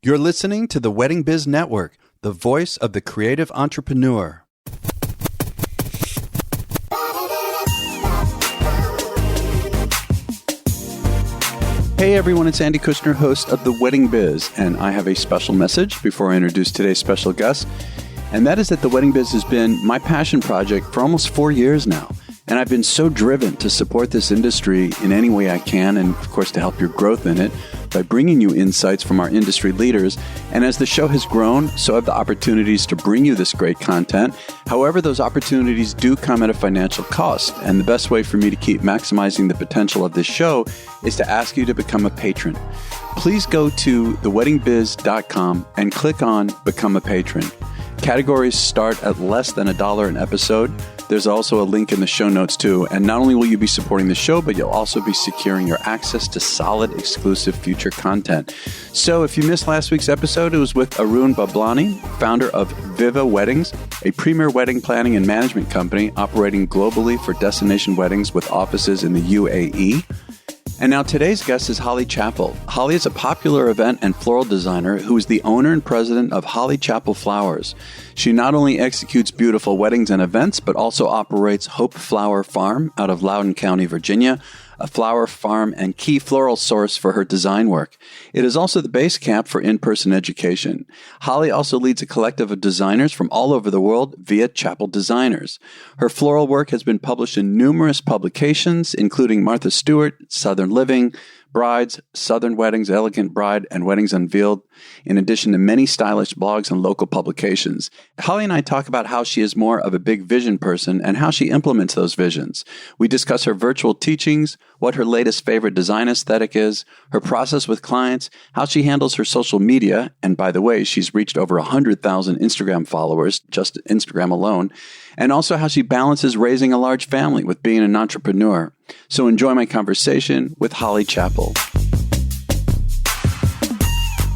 You're listening to the Wedding Biz Network, the voice of the creative entrepreneur. Hey everyone, it's Andy Kushner, host of The Wedding Biz, and I have a special message before I introduce today's special guest, and that is that The Wedding Biz has been my passion project for almost 4 years now, and I've been so driven to support this industry in any way I can, and of course to help your growth in it, by bringing you insights from our industry leaders. And as the show has grown, so have the opportunities to bring you this great content. However, those opportunities do come at a financial cost. And the best way for me to keep maximizing the potential of this show is to ask you to become a patron. Please go to theweddingbiz.com and click on Become a Patron. Categories start at less than $1 an episode. There's also a link in the show notes too. And not only will you be supporting the show, but you'll also be securing your access to solid, exclusive future content. So if you missed last week's episode, it was with Arun Bablani, founder of Via Weddings, a premier wedding planning and management company operating globally for destination weddings with offices in the UAE. And now today's guest is Holly Chappell. Holly is a popular event and floral designer who is the owner and president of Holly Chaple Flowers. She not only executes beautiful weddings and events, but also operates Hope Floral Farm out of Loudoun County, Virginia, a flower farm and key floral source for her design work. It is also the base camp for in-person education. Holly also leads a collective of designers from all over the world, Via Chaple Designers. Her floral work has been published in numerous publications, including Martha Stewart, Southern Living, Brides, Southern Weddings, Elegant Bride, and Weddings Unveiled, in addition to many stylish blogs and local publications. Holly and I talk about how she is more of a big vision person and how she implements those visions. We discuss her virtual teachings, what her latest favorite design aesthetic is, her process with clients, how she handles her social media, and by the way, she's reached over 100,000 Instagram followers, just Instagram alone, and also how she balances raising a large family with being an entrepreneur. So enjoy my conversation with Holly Chappell.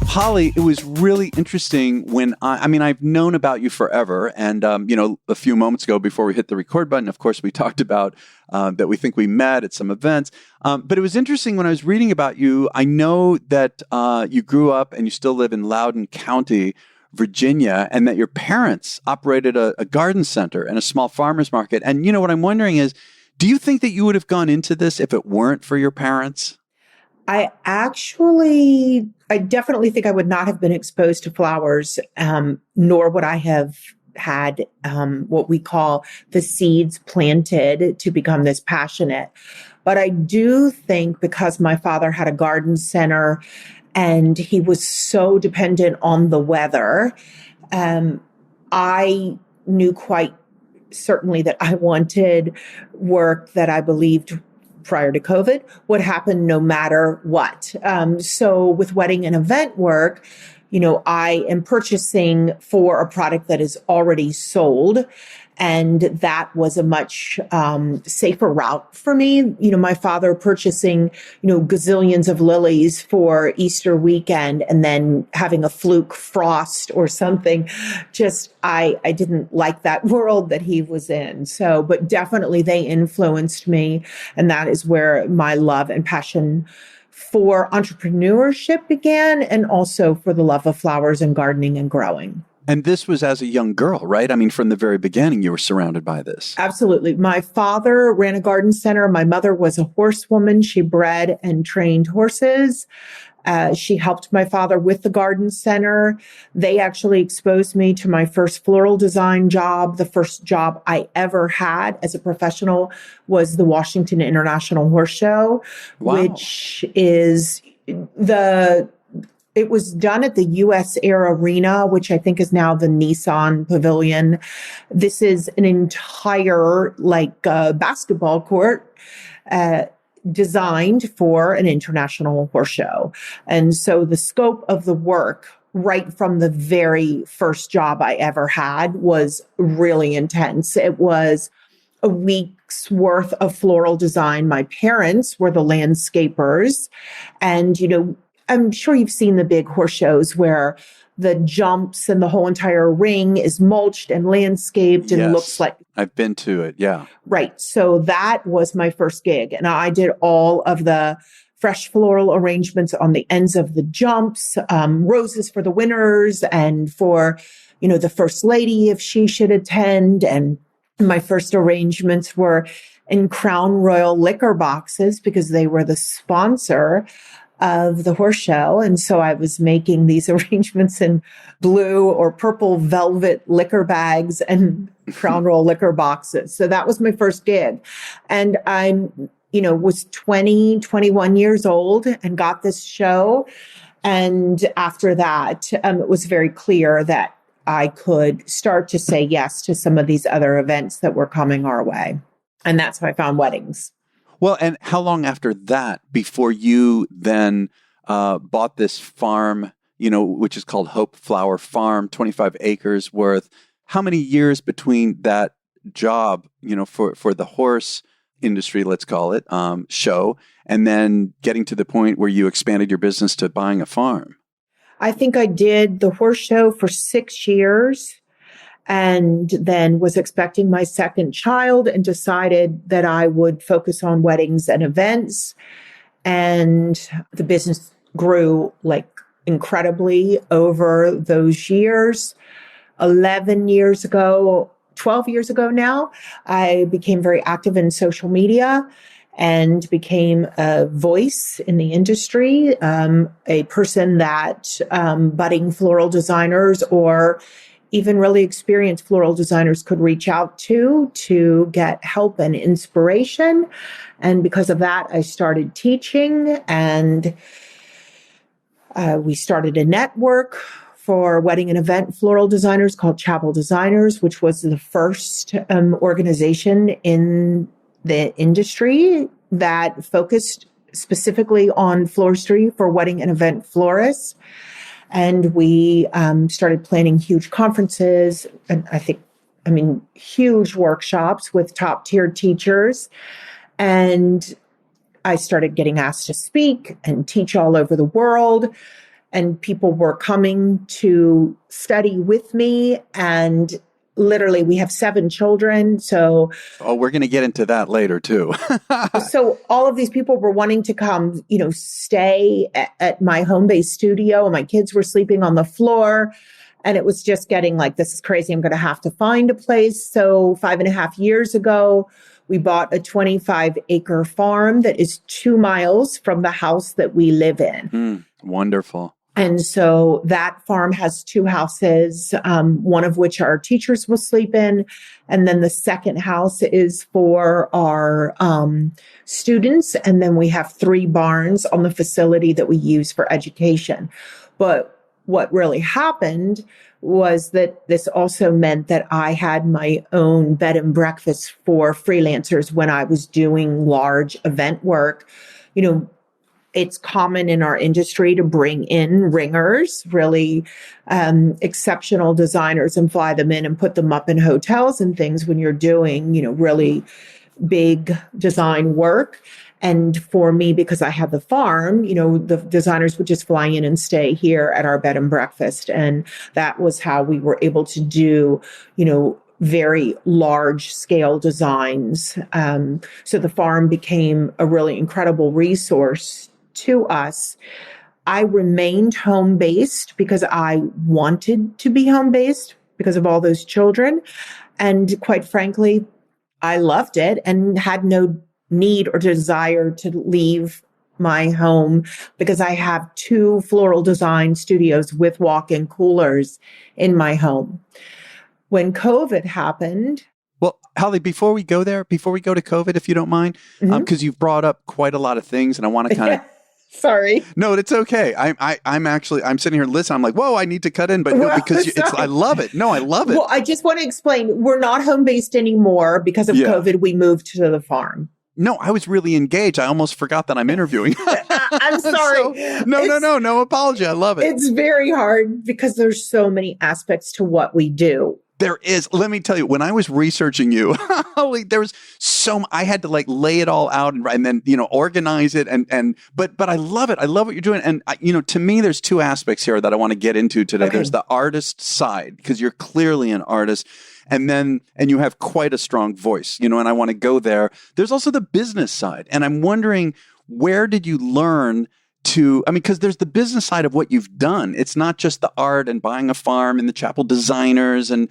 Holly, it was really interesting when I've known about you forever. And, a few moments ago before we hit the record button, of course, we talked about that we think we met at some events. But it was interesting when I was reading about you. I know that you grew up and you still live in Loudoun County, Virginia, and that your parents operated a garden center and a small farmer's market. And, what I'm wondering is, do you think that you would have gone into this if it weren't for your parents? I definitely think I would not have been exposed to flowers, nor would I have had what we call the seeds planted to become this passionate. But I do think because my father had a garden center and he was so dependent on the weather, I knew quite certainly that I wanted work that I believed prior to COVID would happen no matter what. So with wedding and event work, I am purchasing for a product that is already sold. And that was a much safer route for me. My father purchasing, gazillions of lilies for Easter weekend and then having a fluke frost or something. Just, I didn't like that world that he was in. So, but definitely they influenced me. And that is where my love and passion for entrepreneurship began, and also for the love of flowers and gardening and growing. And this was as a young girl, right? I mean, from the very beginning, you were surrounded by this. Absolutely. My father ran a garden center. My mother was a horsewoman. She bred and trained horses. She helped my father with the garden center. They actually exposed me to my first floral design job. The first job I ever had as a professional was the Washington International Horse Show, which is it was done at the U.S. Air Arena, which I think is now the Nissan Pavilion. This is an entire basketball court designed for an international horse show. And so the scope of the work right from the very first job I ever had was really intense. It was a week's worth of floral design. My parents were the landscapers. And, I'm sure you've seen the big horse shows where the jumps and the whole entire ring is mulched and landscaped and looks like. I've been to it. Yeah. Right. So that was my first gig. And I did all of the fresh floral arrangements on the ends of the jumps, roses for the winners and for, the first lady if she should attend. And my first arrangements were in Crown Royal liquor boxes because they were the sponsor of the horse show. And so I was making these arrangements in blue or purple velvet liquor bags and Crown Royal liquor boxes. So that was my first gig. And I'm, was 21 years old and got this show. And after that, it was very clear that I could start to say yes to some of these other events that were coming our way. And that's how I found weddings. Well, and how long after that before you then bought this farm, which is called Hope Floral Farm, 25 acres worth? How many years between that job, for the horse industry, let's call it, show, and then getting to the point where you expanded your business to buying a farm? I think I did the horse show for 6 years and then was expecting my second child and decided that I would focus on weddings and events. And the business grew incredibly over those years. 12 years ago now, I became very active in social media and became a voice in the industry, a person that budding floral designers or even really experienced floral designers could reach out to get help and inspiration. And because of that, I started teaching, and we started a network for wedding and event floral designers called Chappell Designers, which was the first organization in the industry that focused specifically on floristry for wedding and event florists. And we started planning huge conferences and huge workshops with top tier teachers. And I started getting asked to speak and teach all over the world. And people were coming to study with me. And literally, we have 7 children. So, we're going to get into that later too. So all of these people were wanting to come, stay at my home-based studio. And my kids were sleeping on the floor. And it was just getting this is crazy. I'm going to have to find a place. So 5.5 years ago, we bought a 25-acre farm that is 2 miles from the house that we live in. Wonderful. And so that farm has 2 houses, one of which our teachers will sleep in. And then the second house is for our students. And then we have 3 barns on the facility that we use for education. But what really happened was that this also meant that I had my own bed and breakfast for freelancers when I was doing large event work. It's common in our industry to bring in ringers, really exceptional designers, and fly them in and put them up in hotels and things when you're doing, really big design work. And for me, because I had the farm, the designers would just fly in and stay here at our bed and breakfast. And that was how we were able to do, very large scale designs. So the farm became a really incredible resource to us. I remained home-based because I wanted to be home-based because of all those children. And quite frankly, I loved it and had no need or desire to leave my home because I have 2 floral design studios with walk-in coolers in my home. When COVID happened... Well, Holly, before we go to COVID, if you don't mind, because you've brought up quite a lot of things and I want to kind of... Sorry. No, it's okay. I'm sitting here listening. I'm like, whoa, I need to cut in, but no, because I love it. No, I love it. Well, I just want to explain. We're not home-based anymore because of COVID. We moved to the farm. No, I was really engaged. I almost forgot that I'm interviewing. I'm sorry. No apology. I love it. It's very hard because there's so many aspects to what we do. There is. Let me tell you, when I was researching you, there was I had to lay it all out and then, organize it. But I love it. I love what you're doing. And, to me, there's 2 aspects here that I want to get into today. Okay. There's the artist side, because you're clearly an artist. And you have quite a strong voice, and I want to go there. There's also the business side. And I'm wondering, where did you learn because there's the business side of what you've done. It's not just the art and buying a farm and the Chapel Designers and,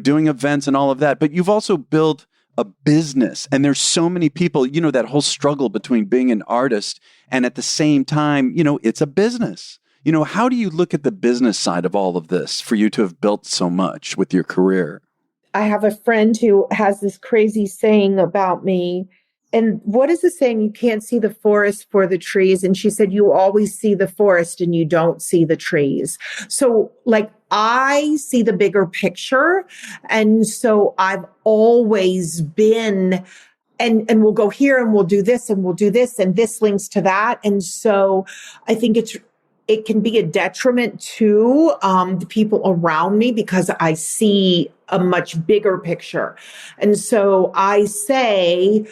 doing events and all of that, but you've also built a business. And there's so many people, that whole struggle between being an artist and at the same time, it's a business. How do you look at the business side of all of this for you to have built so much with your career? I have a friend who has this crazy saying about me. And what is the saying? You can't see the forest for the trees. And she said, you always see the forest and you don't see the trees. So I see the bigger picture. And so I've always been, and we'll go here and we'll do this and we'll do this and this links to that. And so I think it can be a detriment to the people around me because I see a much bigger picture. And so I say,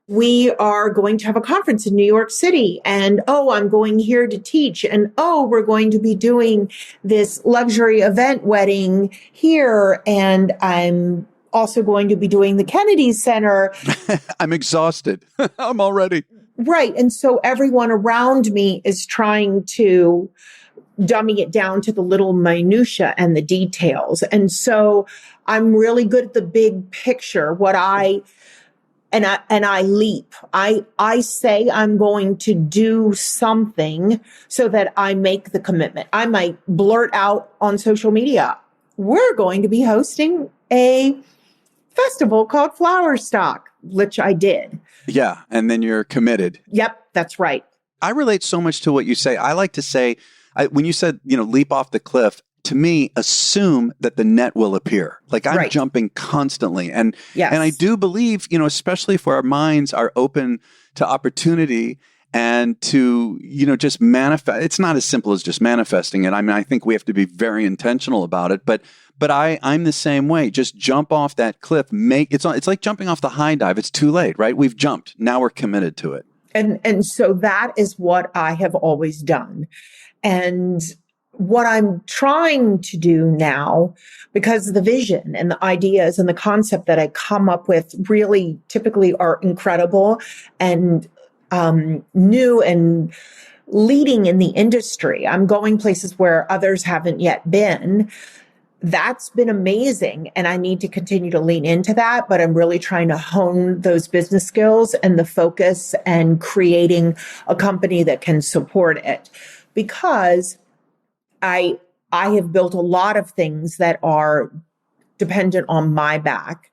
we are going to have a conference in New York City and, I'm going here to teach. And, we're going to be doing this luxury event wedding here. And I'm also going to be doing the Kennedy Center. I'm exhausted. I'm already. Right. And so everyone around me is trying to dummy it down to the little minutia and the details. And so I'm really good at the big picture. And I leap. I say I'm going to do something so that I make the commitment. I might blurt out on social media, we're going to be hosting a festival called Flower Stock, which I did. Yeah. And then you're committed. Yep, that's right. I relate so much to what you say. I like to say, when you said, leap off the cliff, to me, assume that the net will appear. I'm jumping constantly. And yes. And I do believe, especially if our minds are open to opportunity and to, just manifest. It's not as simple as just manifesting it. I mean, I think we have to be very intentional about it. But I'm the same way. Just jump off that cliff. It's like jumping off the high dive. It's too late, right? We've jumped. Now we're committed to it. And so that is what I have always done. And what I'm trying to do now, because the vision and the ideas and the concept that I come up with really typically are incredible and new and leading in the industry. I'm going places where others haven't yet been. That's been amazing. And I need to continue to lean into that, but I'm really trying to hone those business skills and the focus and creating a company that can support it. Because I have built a lot of things that are dependent on my back.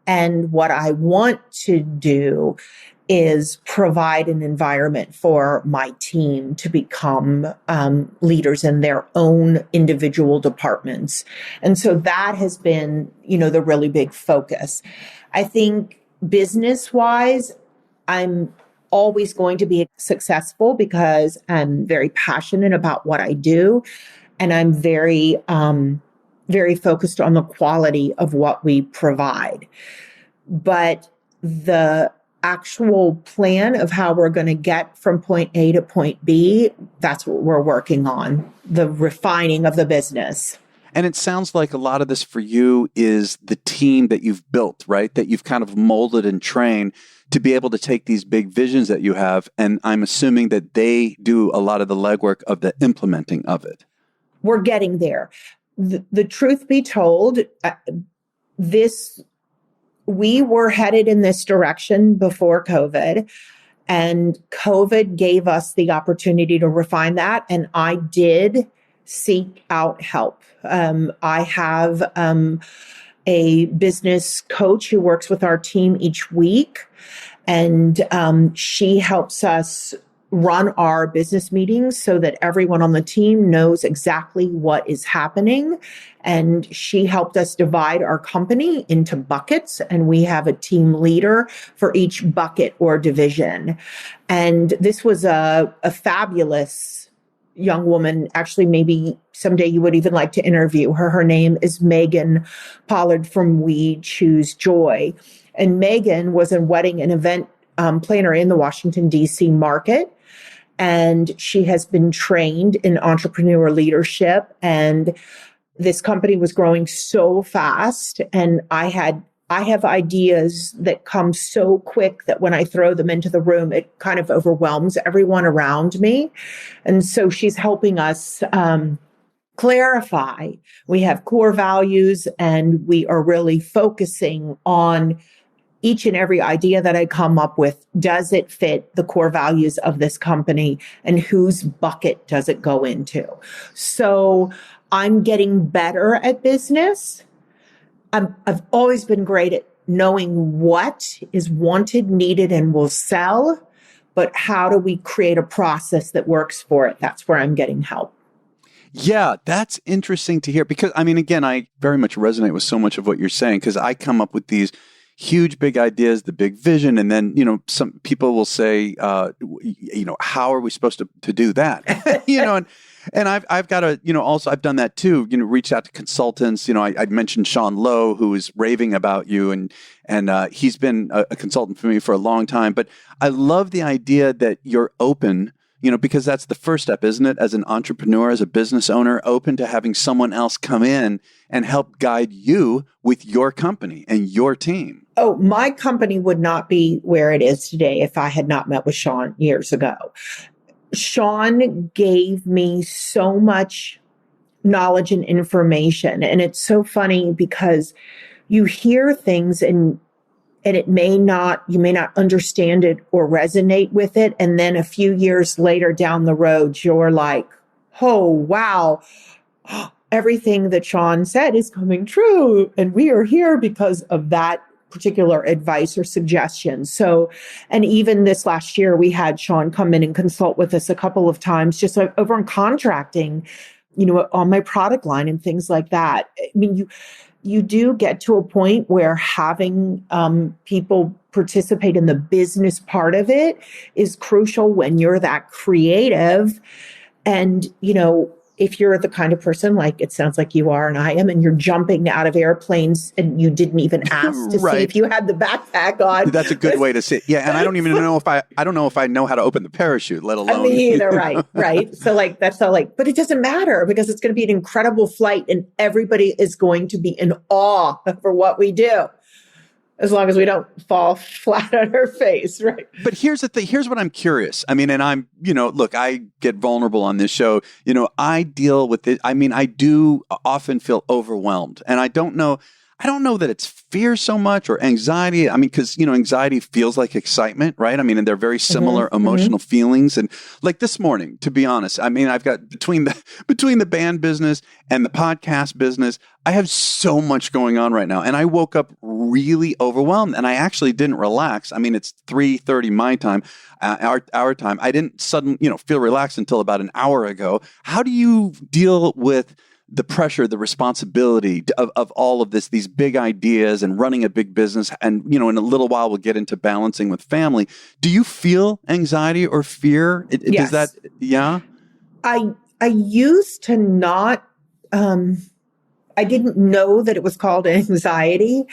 And what I want to do is provide an environment for my team to become leaders in their own individual departments. And so that has been, the really big focus. I think business-wise, I'm always going to be successful because I'm very passionate about what I do. And I'm very, very focused on the quality of what we provide. But the actual plan of how we're going to get from point A to point B, that's what we're working on, the refining of the business. And it sounds like a lot of this for you is the team that you've built, right? That you've kind of molded and trained to be able to take these big visions that you have. And I'm assuming that they do a lot of the legwork of the implementing of it. We're getting there. The truth be told, we were headed in this direction before COVID, and COVID gave us the opportunity to refine that. And I did seek out help. I have a business coach who works with our team each week, and she helps us run our business meetings so that everyone on the team knows exactly what is happening. And she helped us divide our company into buckets, and we have a team leader for each bucket or division. And this was a fabulous young woman. Actually, maybe someday you would even like to interview her. Her name is Megan Pollard from We Choose Joy. And Megan was a wedding and event planner in the Washington, D.C. market. And she has been trained in entrepreneur leadership. And this company was growing so fast. And I had I have ideas that come so quick that when I throw them into the room, it kind of overwhelms everyone around me. And so she's helping us clarify. We have core values, and we are really focusing on each and every idea that I come up with. Does it fit the core values of this company, and whose bucket does it go into? So I'm getting better at business. I've always been great at knowing what is wanted, needed, and will sell, but how do we create a process that works for it? That's where I'm getting help. Yeah, that's interesting to hear because, I mean, again, I very much resonate with so much of what you're saying because I come up with these huge, big ideas, the big vision. And then, some people will say, how are we supposed to do that? And I've got to, also I've done that too, reached out to consultants. I mentioned Sean Lowe, who is raving about you and he's been a consultant for me for a long time. But I love the idea that you're open, because that's the first step, isn't it? As an entrepreneur, as a business owner, open to having someone else come in and help guide you with your company and your team. Oh, my company would not be where it is today if I had not met with Sean years ago. Sean gave me so much knowledge and information. And it's so funny because you hear things and you may not understand it or resonate with it. And then a few years later down the road, you're like, oh, wow, everything that Sean said is coming true. And we are here because of that particular advice or suggestion. So, and even this last year, we had Sean come in and consult with us a couple of times, just over on contracting, on my product line and things like that. I mean, you do get to a point where having people participate in the business part of it is crucial when you're that creative. And, if you're the kind of person like it sounds like you are and I am, and you're jumping out of airplanes and you didn't even ask to right. see if you had the backpack on. That's a good way to say it. Yeah, and I don't even know if I know how to open the parachute, let alone. Me either, right. So that's all but it doesn't matter because it's going to be an incredible flight and everybody is going to be in awe for what we do. As long as we don't fall flat on our face, right? But here's the thing. Here's what I'm curious. I mean, and I'm, look, I get vulnerable on this show. I deal with it. I mean, I do often feel overwhelmed. And I don't know that it's fear so much or anxiety. I mean, because, anxiety feels like excitement, right? I mean, and they're very similar emotional feelings. And like this morning, to be honest, I mean, I've got between the band business and the podcast business, I have so much going on right now. And I woke up really overwhelmed and I actually didn't relax. I mean, it's 3:30 my time, our time. I didn't suddenly, feel relaxed until about an hour ago. How do you deal with the pressure, the responsibility of all of this, these big ideas and running a big business? And, in a little while, we'll get into balancing with family. Do you feel anxiety or fear? Yes. Does that, yeah? I used to not, I didn't know that it was called anxiety.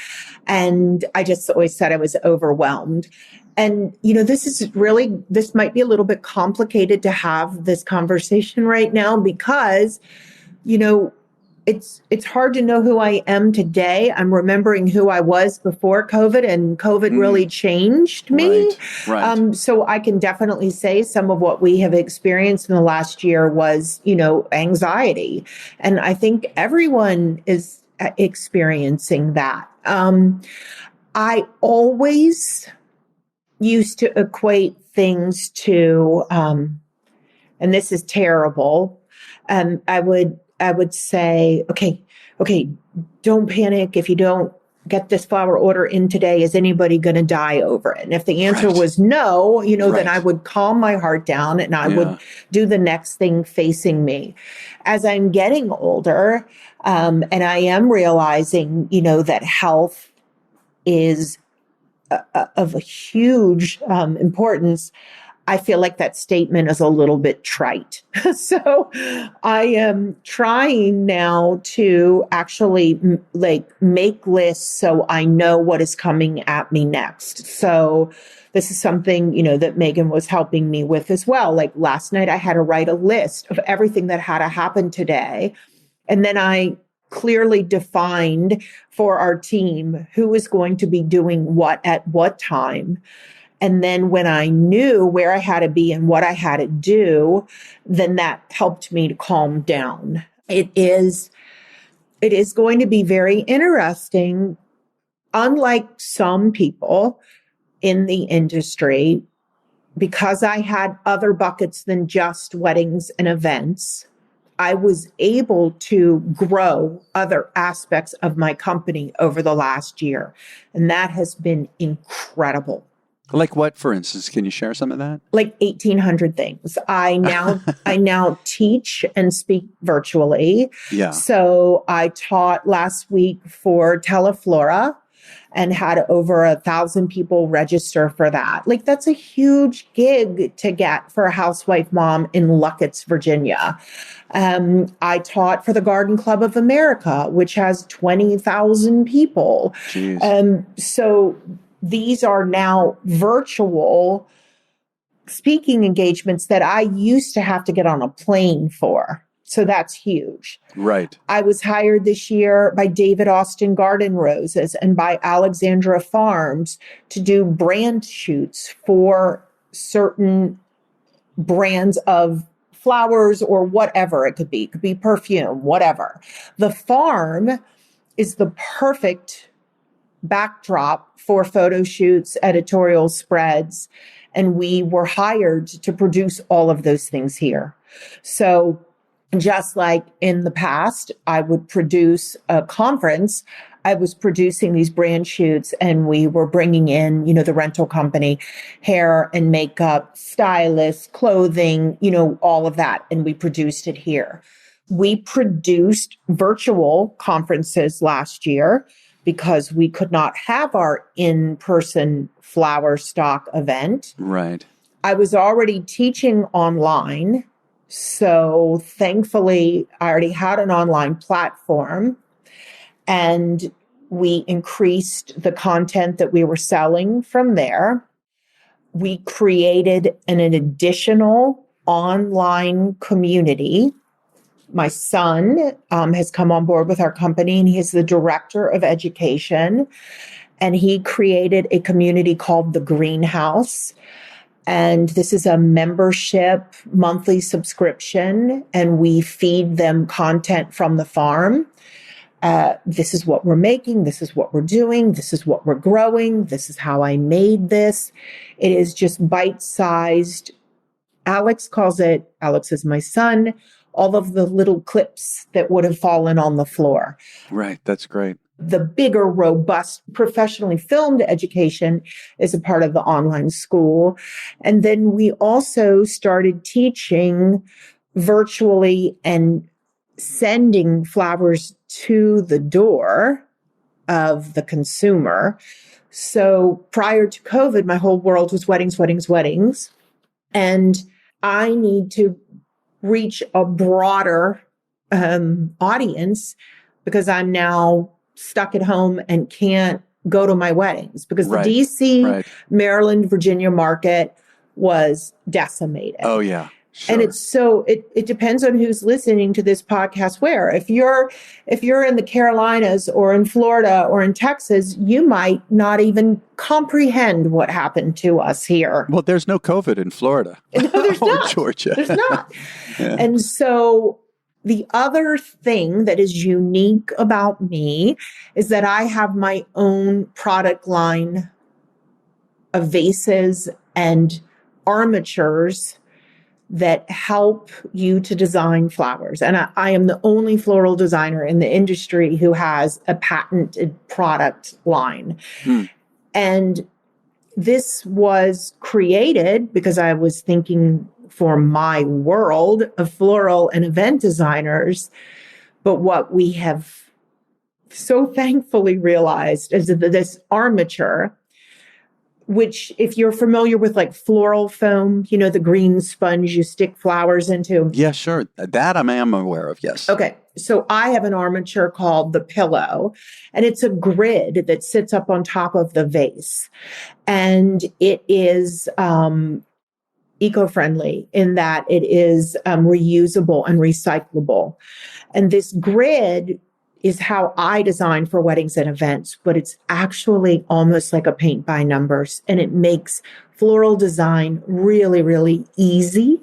And I just always said I was overwhelmed. And, this might be a little bit complicated to have this conversation right now because, it's hard to know who I am today. I'm remembering who I was before COVID, and COVID really changed me. Right. So I can definitely say some of what we have experienced in the last year was, anxiety. And I think everyone is experiencing that. I always used to equate things to, and this is terrible. I would say, okay, don't panic. If you don't get this flower order in today, is anybody going to die over it? And if the answer was no, then I would calm my heart down and I would do the next thing facing me. As I'm getting older, and I am realizing, that health is of a huge importance, I feel like that statement is a little bit trite. So I am trying now to actually make lists so I know what is coming at me next. So this is something, that Megan was helping me with as well. Like last night I had to write a list of everything that had to happen today. And then I clearly defined for our team who is going to be doing what at what time. And then when I knew where I had to be and what I had to do, then that helped me to calm down. It is going to be very interesting. Unlike some people in the industry, because I had other buckets than just weddings and events, I was able to grow other aspects of my company over the last year. And that has been incredible. Like what, for instance? Can you share some of that? Like 1,800 things. I now teach and speak virtually. Yeah. So I taught last week for Teleflora and had over 1,000 people register for that. Like, that's a huge gig to get for a housewife mom in Luckett's, Virginia. I taught for the Garden Club of America, which has 20,000 people. So these are now virtual speaking engagements that I used to have to get on a plane for. So that's huge. Right. I was hired this year by David Austin Garden Roses and by Alexandra Farms to do brand shoots for certain brands of flowers or whatever it could be. It could be perfume, whatever. The farm is the perfect backdrop for photo shoots, editorial spreads, and we were hired to produce all of those things here. So just like in the past, I would produce a conference, I was producing these brand shoots and we were bringing in, the rental company, hair and makeup, stylists, clothing, all of that. And we produced it here. We produced virtual conferences last year because we could not have our in-person flower stock event. Right. I was already teaching online. So thankfully, I already had an online platform and we increased the content that we were selling from there. We created an additional online community. My son has come on board with our company and he's the director of education. And he created a community called The Greenhouse. And this is a membership monthly subscription, and we feed them content from the farm. This is what we're making. This is what we're doing. This is what we're growing. This is how I made this. It is just bite-sized. Alex is my son, all of the little clips that would have fallen on the floor. Right. That's great. The bigger, robust, professionally filmed education is a part of the online school. And then we also started teaching virtually and sending flowers to the door of the consumer. So prior to COVID, my whole world was weddings, weddings, weddings. And I need to reach a broader audience because I'm now stuck at home and can't go to my weddings because the DC, Maryland, Virginia market was decimated. Oh, yeah. Sure. And it depends on who's listening to this podcast where. If you're in the Carolinas or in Florida or in Texas, you might not even comprehend what happened to us here. Well, there's no COVID in Florida. No, there's not. Georgia. There's not. Yeah. And so the other thing that is unique about me is that I have my own product line of vases and armatures that help you to design flowers. And I am the only floral designer in the industry who has a patented product line. And this was created because I was thinking for my world of floral and event designers. But what we have so thankfully realized is that this armature, which if you're familiar with like floral foam, the green sponge you stick flowers into. Yeah, sure. That I am aware of, yes. Okay. So I have an armature called the Pillow, and it's a grid that sits up on top of the vase. And it is eco-friendly in that it is reusable and recyclable. And this grid is how I design for weddings and events, but it's actually almost like a paint by numbers, and it makes floral design really, really easy.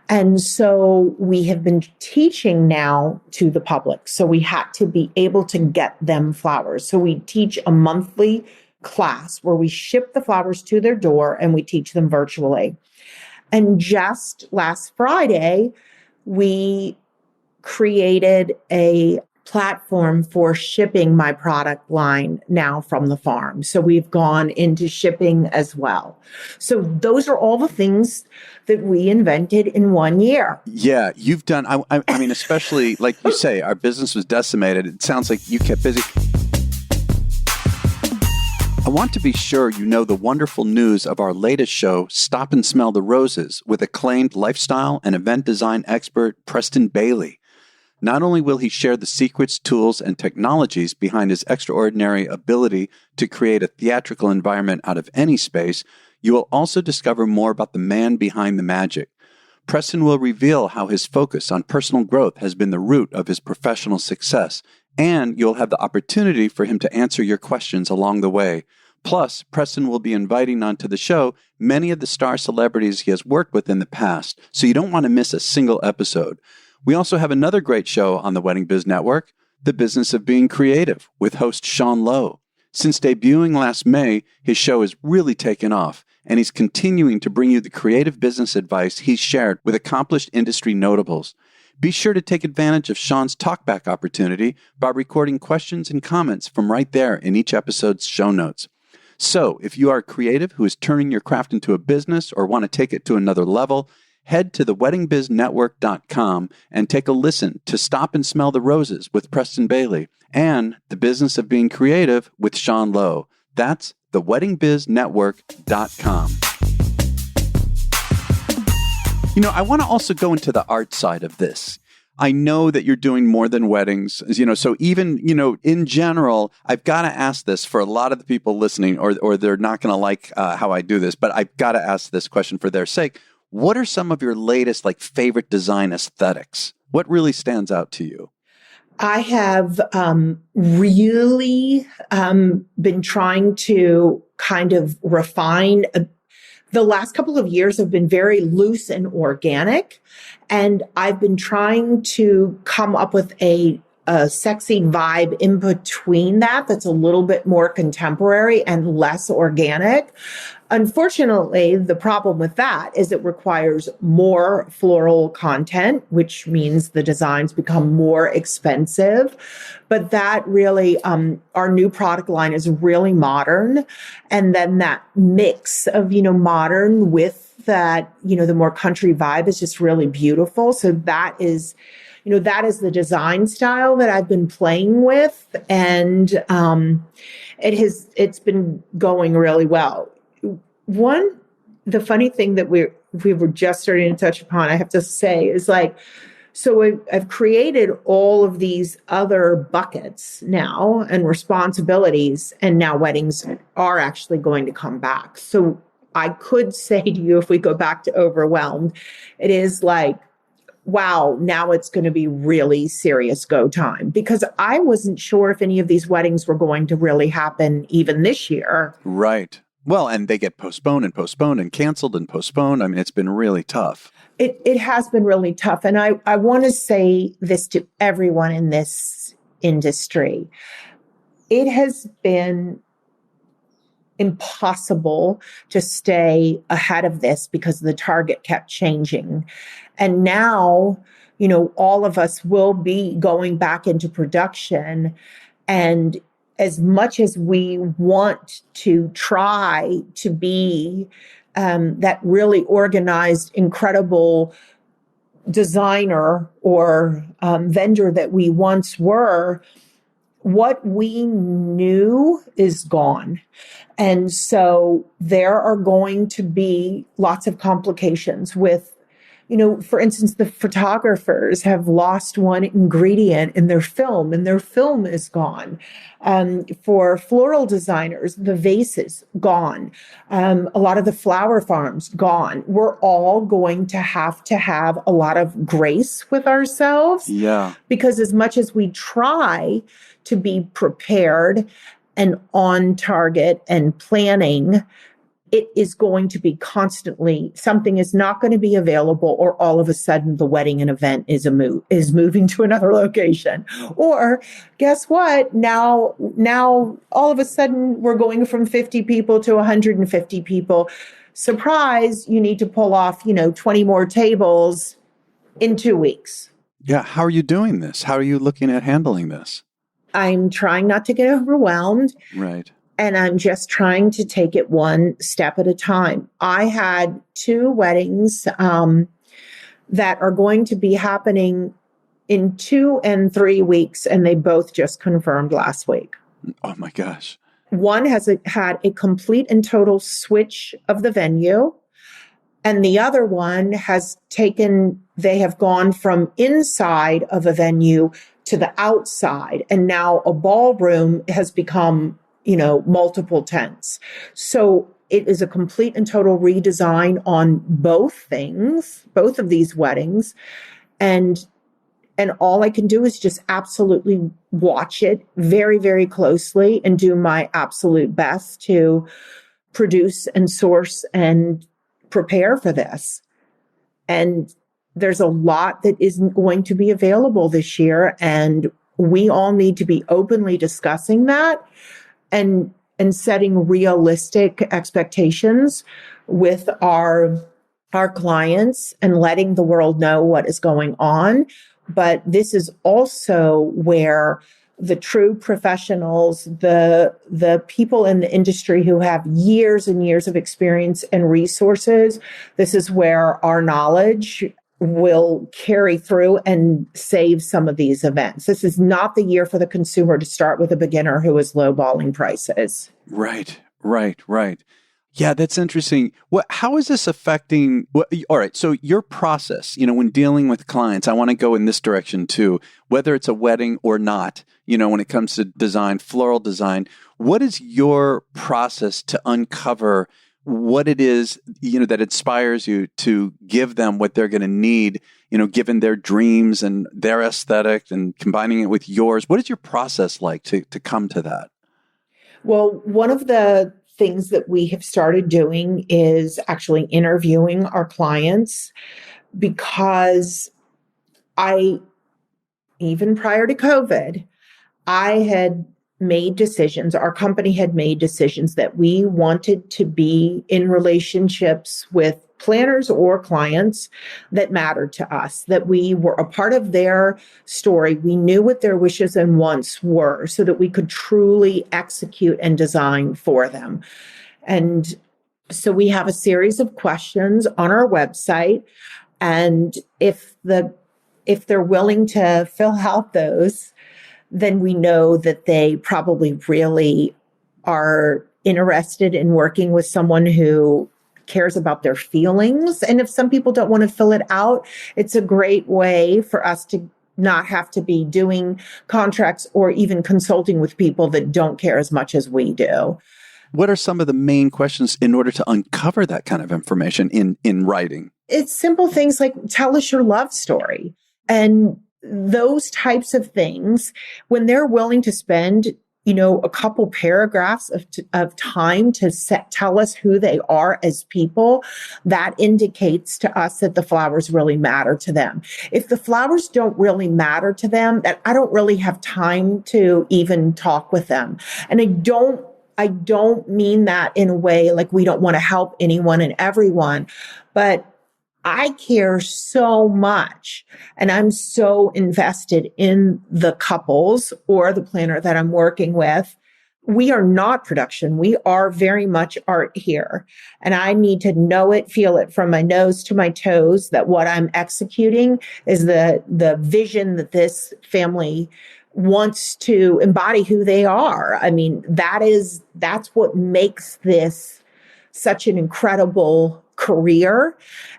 And so we have been teaching now to the public. So we had to be able to get them flowers. So we teach a monthly class where we ship the flowers to their door and we teach them virtually. And just last Friday, we created a platform for shipping my product line now from the farm. So we've gone into shipping as well. So those are all the things that we invented in 1 year. Yeah, you've done, I mean, especially like you say, our business was decimated. It sounds like you kept busy. I want to be sure you know the wonderful news of our latest show, Stop and Smell the Roses, with acclaimed lifestyle and event design expert Preston Bailey. Not only will he share the secrets, tools, and technologies behind his extraordinary ability to create a theatrical environment out of any space, you will also discover more about the man behind the magic. Preston will reveal how his focus on personal growth has been the root of his professional success, and you'll have the opportunity for him to answer your questions along the way. Plus, Preston will be inviting onto the show many of the star celebrities he has worked with in the past, so you don't want to miss a single episode. We also have another great show on the Wedding Biz Network, The Business of Being Creative, with host Sean Lowe. Since debuting last May, his show has really taken off, and he's continuing to bring you the creative business advice he's shared with accomplished industry notables. Be sure to take advantage of Sean's talkback opportunity by recording questions and comments from right there in each episode's show notes. So, if you are a creative who is turning your craft into a business or want to take it to another level, head to theweddingbiznetwork.com and take a listen to Stop and Smell the Roses with Preston Bailey and The Business of Being Creative with Sean Lowe. That's theweddingbiznetwork.com. You know, I want to also go into the art side of this. I know that you're doing more than weddings, so even, in general, I've got to ask this for a lot of the people listening, or they're not going to like how I do this, but I've got to ask this question for their sake. What are some of your latest, favorite design aesthetics? What really stands out to you? I have really been trying to kind of refine. The last couple of years have been very loose and organic, and I've been trying to come up with a sexy vibe in between that's a little bit more contemporary and less organic. Unfortunately, the problem with that is it requires more floral content, which means the designs become more expensive. But that really, our new product line is really modern. And then that mix of, modern with that, the more country vibe is just really beautiful. So that is the design style that I've been playing with. And it's been going really well. The funny thing that we were just starting to touch upon, I have to say, is so I've created all of these other buckets now and responsibilities, and now weddings are actually going to come back. So I could say to you, if we go back to overwhelmed, it is wow, now it's going to be really serious go time, because I wasn't sure if any of these weddings were going to really happen even this year. Right. Well, and they get postponed and postponed and canceled and postponed. I mean, it's been really tough. It has been really tough. And I want to say this to everyone in this industry. It has been impossible to stay ahead of this because the target kept changing. And now, all of us will be going back into production, and as much as we want to try to be that really organized, incredible designer or vendor that we once were, what we knew is gone. And so there are going to be lots of complications with For instance, the photographers have lost one ingredient in their film, and their film is gone. For floral designers, the vases gone. A lot of the flower farms gone. We're all going to have a lot of grace with ourselves. Yeah. Because as much as we try to be prepared and on target and planning, it is going to be constantly, something is not going to be available, or all of a sudden the wedding and event is moving to another location. Or guess what? Now all of a sudden we're going from 50 people to 150 people. Surprise, you need to pull off, 20 more tables in 2 weeks. Yeah. How are you doing this? How are you looking at handling this? I'm trying not to get overwhelmed. Right. And I'm just trying to take it one step at a time. I had 2 weddings that are going to be happening in 2 and 3 weeks, and they both just confirmed last week. Oh my gosh. One has had a complete and total switch of the venue, and the other one they have gone from inside of a venue to the outside, and now a ballroom has become multiple tents. So it is a complete and total redesign on both of these weddings. And all I can do is just absolutely watch it very, very closely and do my absolute best to produce and source and prepare for this. And there's a lot that isn't going to be available this year. And we all need to be openly discussing that and setting realistic expectations with our clients and letting the world know what is going on. But this is also where the true professionals, the people in the industry who have years and years of experience and resources, this is where our knowledge will carry through and save some of these events. This is not the year for the consumer to start with a beginner who is lowballing prices. Right. Yeah, that's interesting. How is this affecting? All right. So your process, when dealing with clients, I want to go in this direction too, whether it's a wedding or not, when it comes to design, floral design, what is your process to uncover what it is, that inspires you to give them what they're going to need, given their dreams and their aesthetic and combining it with yours? What is your process like to come to that? Well, one of the things that we have started doing is actually interviewing our clients, because even prior to COVID, our company had made decisions that we wanted to be in relationships with planners or clients that mattered to us, that we were a part of their story. We knew what their wishes and wants were so that we could truly execute and design for them. And so we have a series of questions on our website. And if they're willing to fill out those, then we know that they probably really are interested in working with someone who cares about their feelings. And if some people don't want to fill it out, it's a great way for us to not have to be doing contracts or even consulting with people that don't care as much as we do. What are some of the main questions in order to uncover that kind of information in writing? It's simple things like, tell us your love story. And those types of things, when they're willing to spend, a couple paragraphs of time to tell us who they are as people, that indicates to us that the flowers really matter to them. If the flowers don't really matter to them, that I don't really have time to even talk with them. And I don't mean that in a way like we don't want to help anyone and everyone, but I care so much and I'm so invested in the couples or the planner that I'm working with. We are not production. We are very much art here. And I need to know it, feel it from my nose to my toes that what I'm executing is the vision that this family wants to embody who they are. I mean, that's what makes this such an incredible career.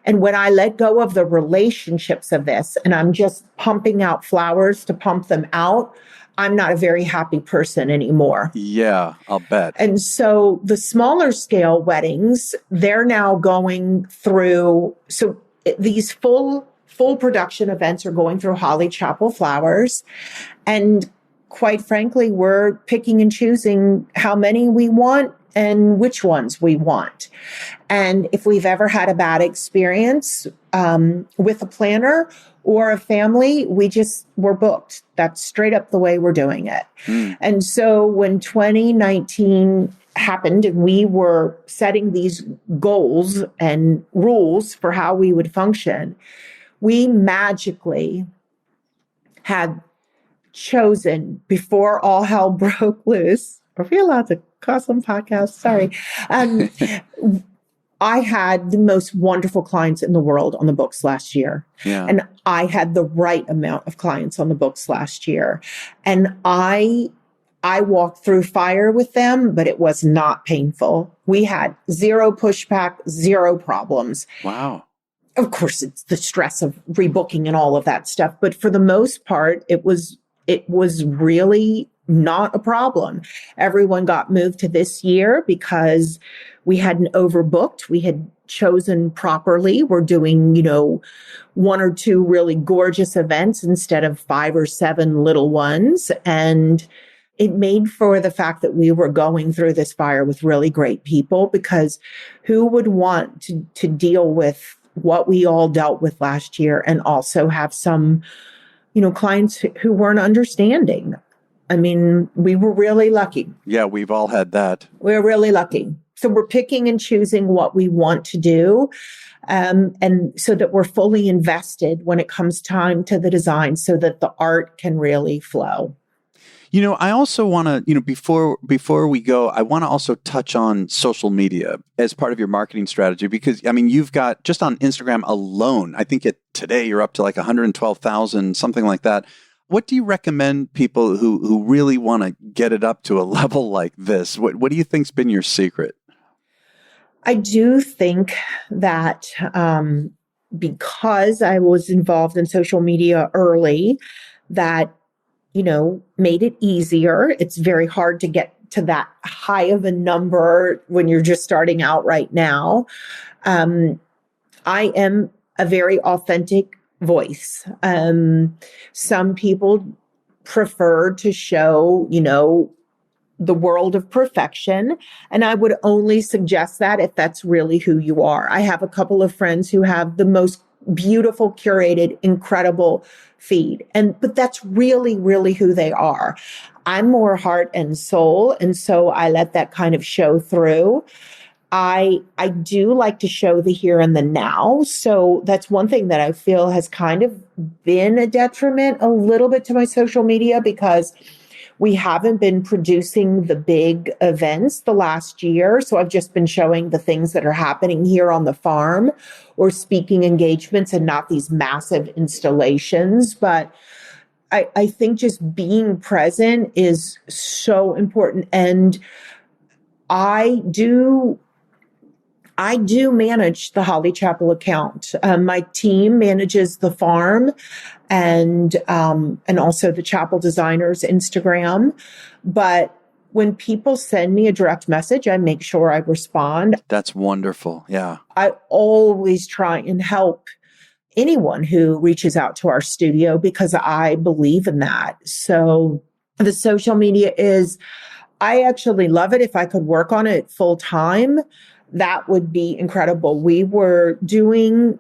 And when I let go of the relationships of this and I'm just pumping out flowers to pump them out, I'm not a very happy person anymore. Yeah, I'll bet. And so the smaller scale weddings, they're now going through, so these full production events are going through Holly Chapel Flowers. And quite frankly, we're picking and choosing how many we want and which ones we want. And if we've ever had a bad experience with a planner or a family, we're booked. That's straight up the way we're doing it. And so when 2019 happened and we were setting these goals and rules for how we would function, we magically had chosen, before all hell broke loose. Are we allowed to call some podcasts? Sorry. I had the most wonderful clients in the world on the books last year. Yeah. And I had the right amount of clients on the books last year. And I walked through fire with them, but it was not painful. We had zero pushback, zero problems. Wow. Of course, it's the stress of rebooking and all of that stuff. But for the most part, it was really not a problem. Everyone got moved to this year because we hadn't overbooked. We had chosen properly. We're doing, one or two really gorgeous events instead of 5 or 7 little ones. And it made for the fact that we were going through this fire with really great people, because who would want to deal with what we all dealt with last year and also have some, clients who weren't understanding. I mean, we were really lucky. Yeah, we've all had that. We're really lucky. So we're picking and choosing what we want to do. And so that we're fully invested when it comes time to the design so that the art can really flow. I also want to, before we go, I want to also touch on social media as part of your marketing strategy, because, you've got, just on Instagram alone, I think today you're up to like 112,000, something like that. What do you recommend people who really want to get it up to a level like this? What do you think's been your secret? I do think that because I was involved in social media early, that made it easier. It's very hard to get to that high of a number when you're just starting out right now. I am a very authentic voice. Some people prefer to show, the world of perfection. And I would only suggest that if that's really who you are. I have a couple of friends who have the most beautiful, curated, incredible feed. But that's really, really who they are. I'm more heart and soul. And so I let that kind of show through. I do like to show the here and the now. So that's one thing that I feel has kind of been a detriment a little bit to my social media, because we haven't been producing the big events the last year. So I've just been showing the things that are happening here on the farm or speaking engagements and not these massive installations. But I think just being present is so important. And I do manage the Holly Chapel account. My team manages the farm and also the Chappell Designers Instagram. But when people send me a direct message, I make sure I respond. That's wonderful. Yeah. I always try and help anyone who reaches out to our studio because I believe in that. So the social media I actually love it. If I could work on it full time, that would be incredible. We were doing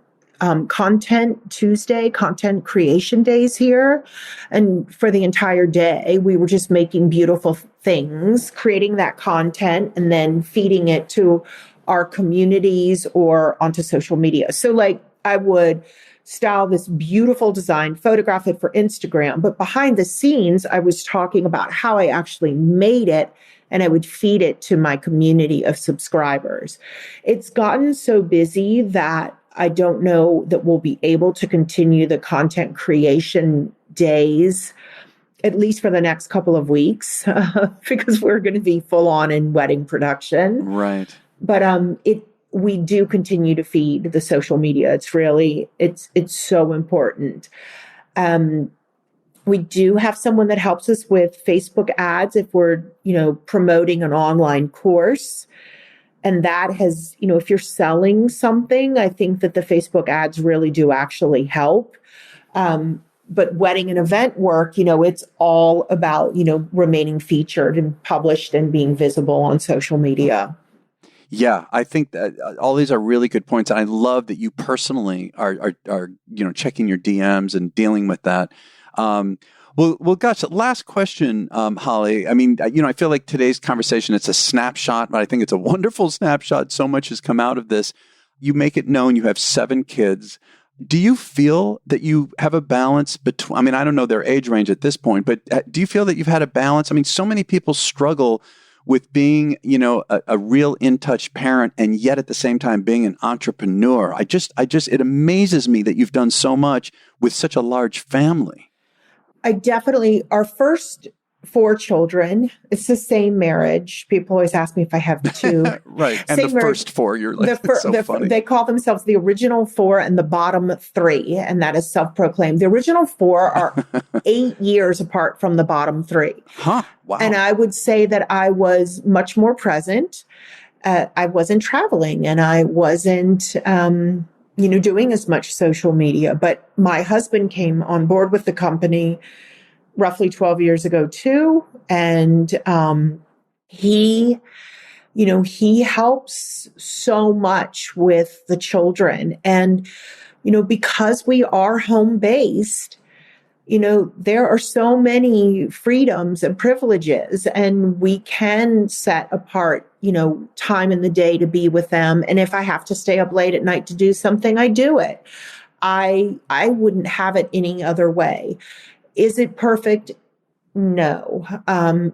Content Tuesday, content creation days here. And for the entire day, we were just making beautiful things, creating that content, and then feeding it to our communities or onto social media. So I would style this beautiful design, photograph it for Instagram, but behind the scenes, I was talking about how I actually made it, and I would feed it to my community of subscribers. It's gotten so busy that I don't know that we'll be able to continue the content creation days, at least for the next couple of weeks, because we're going to be full on in wedding production. Right. But we do continue to feed the social media. It's so important. We do have someone that helps us with Facebook ads if we're, promoting an online course. And that has, if you're selling something, I think that the Facebook ads really do actually help. But wedding and event work, it's all about, remaining featured and published and being visible on social media. Yeah, I think that all these are really good points. And I love that you personally are checking your DMs and dealing with that. Well, gosh, last question, Holly. I mean, I feel like today's conversation, it's a snapshot, but I think it's a wonderful snapshot. So much has come out of this. You make it known you have 7 kids. Do you feel that you have a balance between, I mean, I don't know their age range at this point, but do you feel that you've had a balance? I mean, so many people struggle with being, a real in-touch parent and yet at the same time being an entrepreneur. It amazes me that you've done so much with such a large family. Our first 4 children, it's the same marriage. People always ask me if I have 2. Right. And the first 4, you're like, so funny. They call themselves the original 4 and the bottom 3, and that is self-proclaimed. The original 4 are 8 years apart from the bottom 3. Huh. Wow. And I would say that I was much more present. I wasn't traveling and I wasn't, doing as much social media. But my husband came on board with the company roughly 12 years ago too. And he helps so much with the children. And, because we are home-based, there are so many freedoms and privileges, and we can set apart, time in the day to be with them. And if I have to stay up late at night to do something, I do it. I wouldn't have it any other way. Is it perfect? No.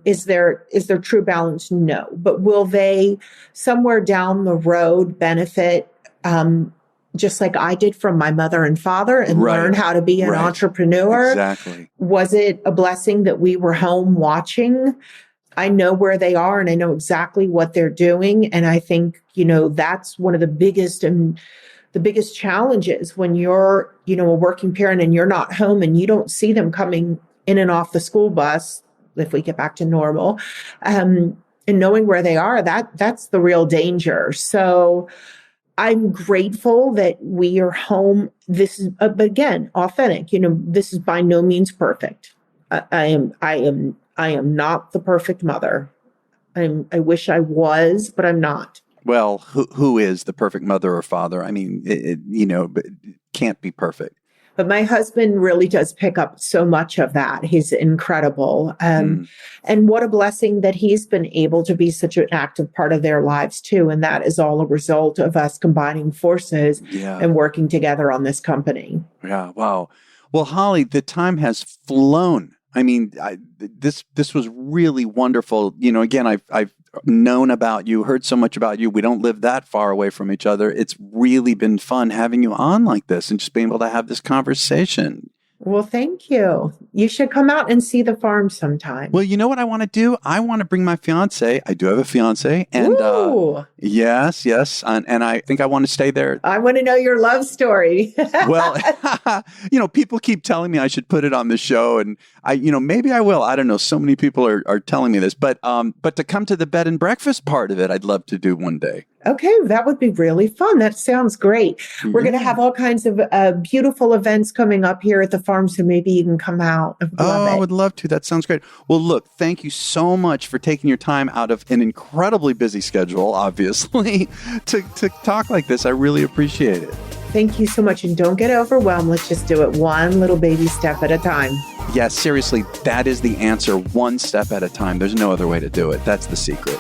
Is there true balance? No. But will they somewhere down the road benefit, just like I did from my mother and father and learn how to be an entrepreneur? Exactly. Was it a blessing that we were home watching? I know where they are and I know exactly what they're doing. And I think, that's one of the biggest challenges when you're, a working parent and you're not home and you don't see them coming in and off the school bus, if we get back to normal, and knowing where they are, that's the real danger. So I'm grateful that we are home. This is, again, authentic. This is by no means perfect. I am not the perfect mother. I wish I was, but I'm not. Well, who is the perfect mother or father? I mean, it can't be perfect. But my husband really does pick up so much of that. He's incredible. And what a blessing that he's been able to be such an active part of their lives too. And that is all a result of us combining forces and working together on this company. Yeah. Wow. Well, Holly, the time has flown. I mean, this was really wonderful. Again, I've known about you, heard so much about you. We don't live that far away from each other. It's really been fun having you on like this and just being able to have this conversation. Well, thank you. You should come out and see the farm sometime. Well, you know what I want to do? I want to bring my fiance. I do have a fiance. And yes. And I think I want to stay there. I want to know your love story. Well, people keep telling me I should put it on the show. And maybe I will. I don't know. So many people are telling me this. But to come to the bed and breakfast part of it, I'd love to do one day. Okay, that would be really fun. That sounds great. We're going to have all kinds of beautiful events coming up here at the farm, so maybe you can come out. I would love to. That sounds great. Well, look, thank you so much for taking your time out of an incredibly busy schedule, obviously, to talk like this. I really appreciate it. Thank you so much. And don't get overwhelmed. Let's just do it one little baby step at a time. Yeah, seriously, that is the answer. One step at a time. There's no other way to do it. That's the secret.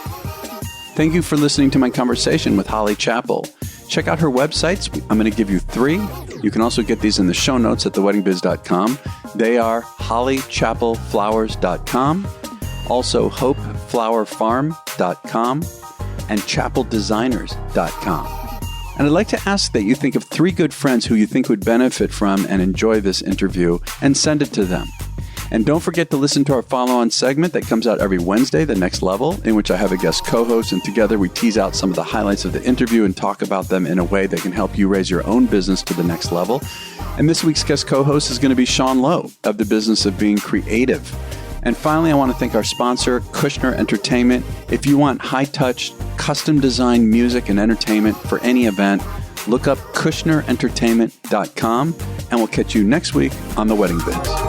Thank you for listening to my conversation with Holly Chappell. Check out her websites. I'm going to give you 3. You can also get these in the show notes at theweddingbiz.com. They are hollychapelflowers.com, also hopeflowerfarm.com, and chappeldesigners.com. And I'd like to ask that you think of 3 good friends who you think would benefit from and enjoy this interview and send it to them. And don't forget to listen to our follow-on segment that comes out every Wednesday, The Next Level, in which I have a guest co-host, and together we tease out some of the highlights of the interview and talk about them in a way that can help you raise your own business to the next level. And this week's guest co-host is going to be Sean Lowe of the Business of Being Creative. And finally, I want to thank our sponsor, Kushner Entertainment. If you want high-touch, custom-designed music and entertainment for any event, look up KushnerEntertainment.com, and we'll catch you next week on The Wedding Biz.